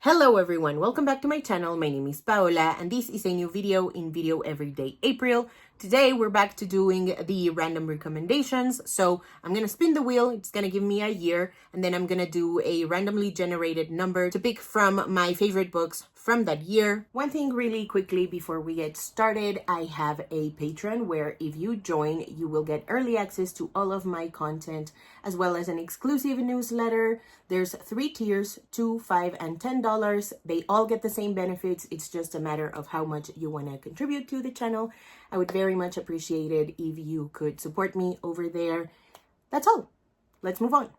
Hello everyone, welcome back to my channel. My name is Paola and this is a new video in Video Everyday April. Today we're back to doing the random recommendations. So I'm gonna spin the wheel, it's gonna give me a year, and then I'm gonna do a randomly generated number to pick from my favorite books from that year. One thing really quickly before we get started, I have a Patreon where if you join, you will get early access to all of my content as well as an exclusive newsletter. There's 3 tiers, $2, $5, and $10. They all get the same benefits. It's just a matter of how much you want to contribute to the channel. I would very much appreciate it if you could support me over there. That's all. Let's move on.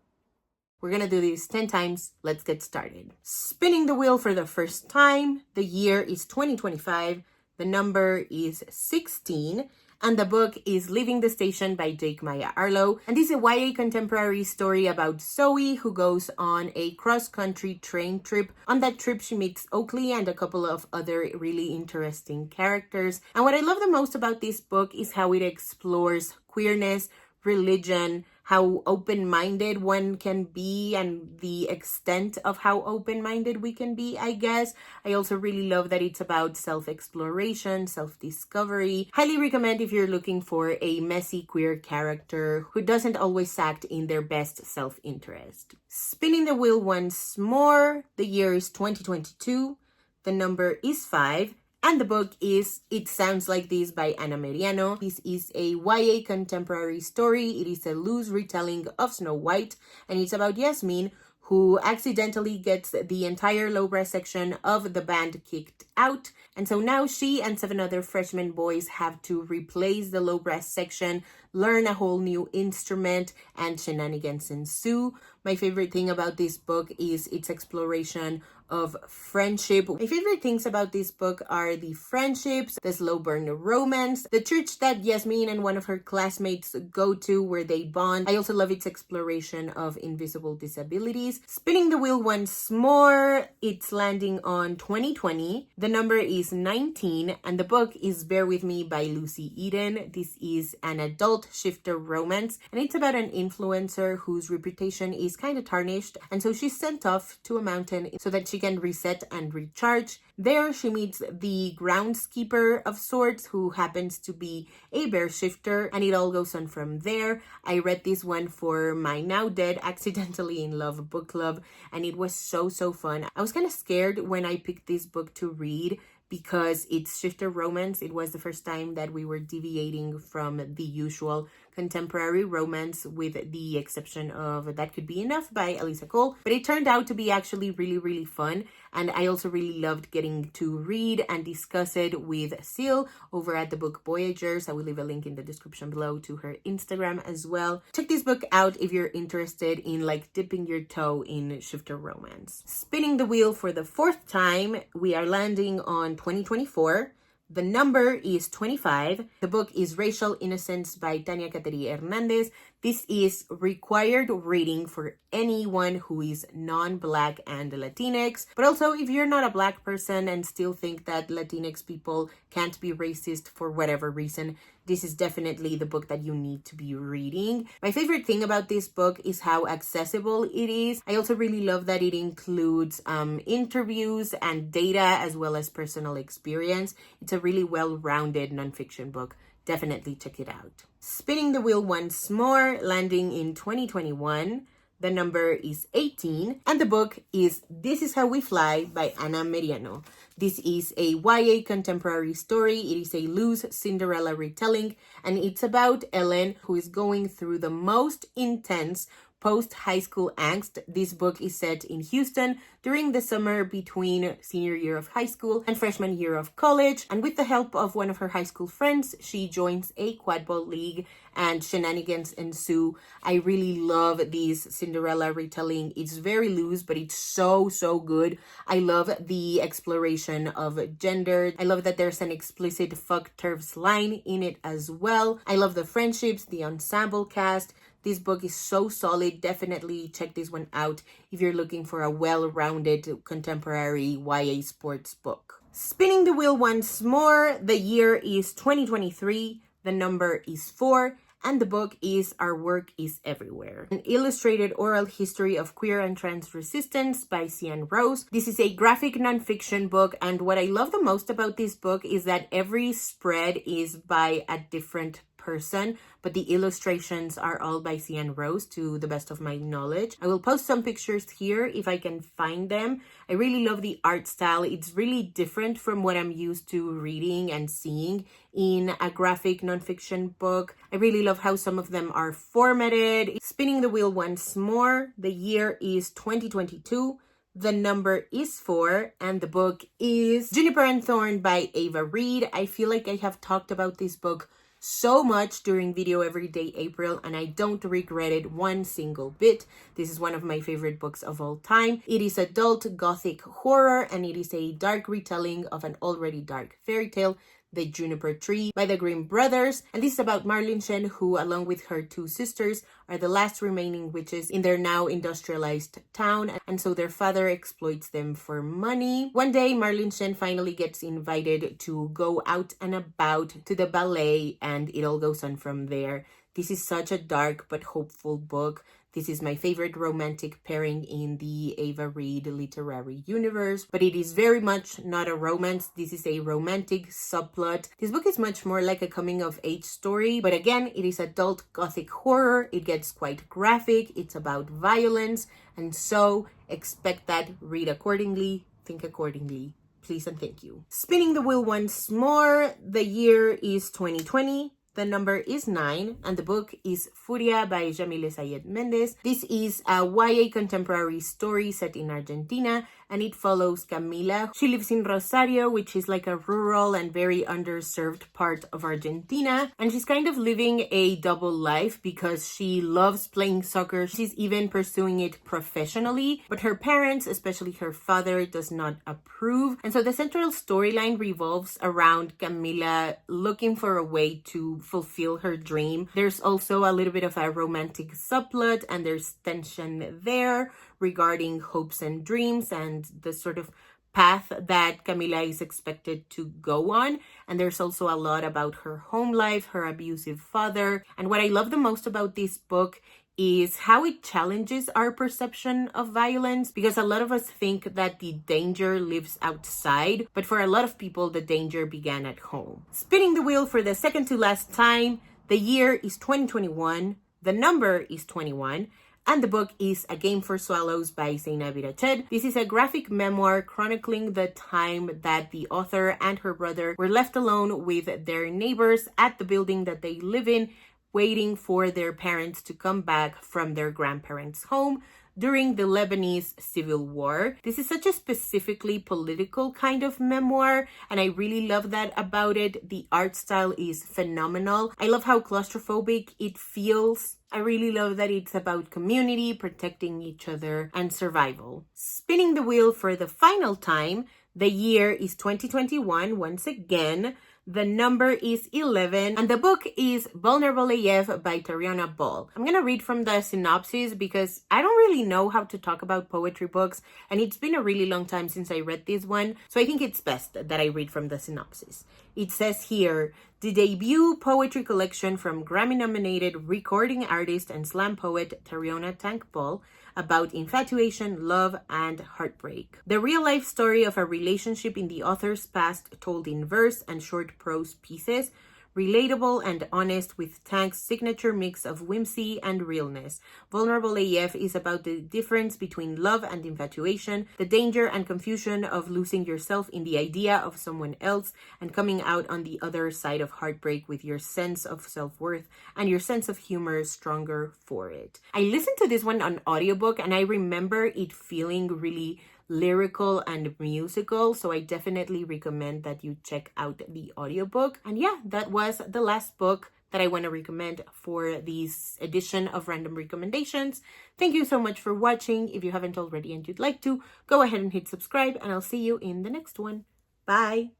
We're gonna do this 10 times. Let's get started. Spinning the wheel for the first time. The year is 2025. The number is 16. And the book is Leaving the Station by Jake Maya Arlo. And this is a YA contemporary story about Zoe, who goes on a cross-country train trip. On that trip, she meets Oakley and a couple of other really interesting characters. And what I love the most about this book is how it explores queerness, religion, how open-minded one can be, and the extent of how open-minded we can be, I guess. I also really love that it's about self-exploration, self-discovery. Highly recommend if you're looking for a messy queer character who doesn't always act in their best self-interest. Spinning the wheel once more. The year is 2022. The number is 5. And the book is It Sounds Like This by Ana Meriano. This is a YA contemporary story. It is a loose retelling of Snow White, and it's about Yasmin, who accidentally gets the entire low brass section of the band kicked out. And so now she and 7 other freshman boys have to replace the low brass section, learn a whole new instrument, and shenanigans ensue. My favorite thing about this book is its exploration of friendship. My favorite things about this book are the friendships, the slow burn romance, the church that Yasmin and one of her classmates go to where they bond. I also love its exploration of invisible disabilities. Spinning the wheel once more, it's landing on 2020. The number is 19 and the book is Bear With Me by Lucy Eden. This is an adult shifter romance and it's about an influencer whose reputation is kind of tarnished, and so she's sent off to a mountain so that she can reset and recharge. There she meets the groundskeeper of sorts who happens to be a bear shifter, and it all goes on from there. I read this one for my now dead Accidentally in Love book club and it was so fun. I was kind of scared when I picked this book to read because it's shifter romance. It was the first time that we were deviating from the usual contemporary romance, with the exception of That Could Be Enough by Elisa Cole. But it turned out to be actually really fun. And I also really loved getting to read and discuss it with Seal over at the book Voyagers. I will leave a link in the description below to her Instagram as well. Check this book out if you're interested in like dipping your toe in shifter romance. Spinning the wheel for the 4th time, we are landing on 2024. The number is 25. The book is Racial Innocence by Tania Cateri Hernandez. This is required reading for anyone who is non-Black and Latinx. But also, if you're not a Black person and still think that Latinx people can't be racist for whatever reason, this is definitely the book that you need to be reading. My favorite thing about this book is how accessible it is. I also really love that it includes interviews and data as well as personal experience. It's a really well-rounded nonfiction book. Definitely check it out. Spinning the wheel once more, landing in 2021. The number is 18, and the book is This Is How We Fly by Ana Meriano. This is a YA contemporary story. It is a loose Cinderella retelling, and it's about Ellen, who is going through the most intense post-high school angst. This book is set in Houston during the summer between senior year of high school and freshman year of college. And with the help of one of her high school friends, she joins a quadball league and shenanigans ensue. I really love this Cinderella retelling. It's very loose, but it's so good. I love the exploration of gender. I love that there's an explicit fuck turfs line in it as well. I love the friendships, the ensemble cast. This book is so solid. Definitely check this one out if you're looking for a well-rounded contemporary YA sports book. Spinning the wheel once more. The year is 2023. The number is 4. and the book is Our Work is Everywhere, an illustrated oral history of queer and trans resistance by Cian Rose. This is a graphic nonfiction book, and what I love the most about this book is that every spread is by a different person, but the illustrations are all by Cian Rose to the best of my knowledge. I will post some pictures here if I can find them. I really love the art style. It's really different from what I'm used to reading and seeing in a graphic nonfiction book. I really love how some of them are formatted. Spinning the wheel once more. The year is 2022. The number is 4, and the book is Juniper and Thorn by Ava Reid. I feel like I have talked about this book so much during Video Everyday April, and I don't regret it one single bit. This is one of my favorite books of all time. It is adult gothic horror, and it is a dark retelling of an already dark fairy tale, The Juniper Tree by the Grimm brothers. And this is about Marlin Shen, who, along with her 2 sisters, are the last remaining witches in their now industrialized town, and so their father exploits them for money. One day, Marlin Shen finally gets invited to go out and about to the ballet, and it all goes on from there. This is such a dark but hopeful book. This is my favorite romantic pairing in the Ava Reid literary universe, but it is very much not a romance. This is a romantic subplot. This book is much more like a coming-of-age story, but again, it is adult gothic horror. It gets quite graphic. It's about violence, and so expect that, read accordingly, think accordingly. Please and thank you. Spinning the wheel once more. The year is 2020. The number is 9, and the book is Furia by Jamile Sayed Mendez. This is a YA contemporary story set in Argentina, and it follows Camila. She lives in Rosario, which is like a rural and very underserved part of Argentina, and she's kind of living a double life because she loves playing soccer. She's even pursuing it professionally, but her parents, especially her father, does not approve. And so the central storyline revolves around Camila looking for a way to fulfill her dream. There's also a little bit of a romantic subplot, and there's tension there regarding hopes and dreams and the sort of path that Camila is expected to go on. And there's also a lot about her home life, her abusive father. And what I love the most about this book is how it challenges our perception of violence, because a lot of us think that the danger lives outside, but for a lot of people, the danger began at home. Spinning the wheel for the second to last time. The year is 2021. The number is 21. And the book is A Game for Swallows by Zeina Birached. This is a graphic memoir chronicling the time that the author and her brother were left alone with their neighbors at the building that they live in, waiting for their parents to come back from their grandparents' home during the Lebanese Civil War. This is such a specifically political kind of memoir, and I really love that about it. The art style is phenomenal. I love how claustrophobic it feels. I really love that it's about community, protecting each other, and survival. Spinning the wheel for the final time. The year is 2021 once again. The number is 11, and the book is Vulnerable AF by Tariona Ball. I'm gonna read from the synopsis because I don't really know how to talk about poetry books, and it's been a really long time since I read this one, so I think it's best that I read from the synopsis. It says here, the debut poetry collection from Grammy-nominated recording artist and slam poet Tariona Tank Ball about infatuation, love, and heartbreak. The real-life story of a relationship in the author's past told in verse and short prose pieces, relatable and honest with Tank's signature mix of whimsy and realness. Vulnerable AF is about the difference between love and infatuation, the danger and confusion of losing yourself in the idea of someone else, and coming out on the other side of heartbreak with your sense of self-worth and your sense of humor stronger for it. I listened to this one on audiobook, and I remember it feeling really lyrical and musical, so I definitely recommend that you check out the audiobook. And yeah, that was the last book that I want to recommend for this edition of Random Recommendations. Thank you so much for watching. If you haven't already and you'd like to, go ahead and hit subscribe, and I'll see you in the next one. Bye!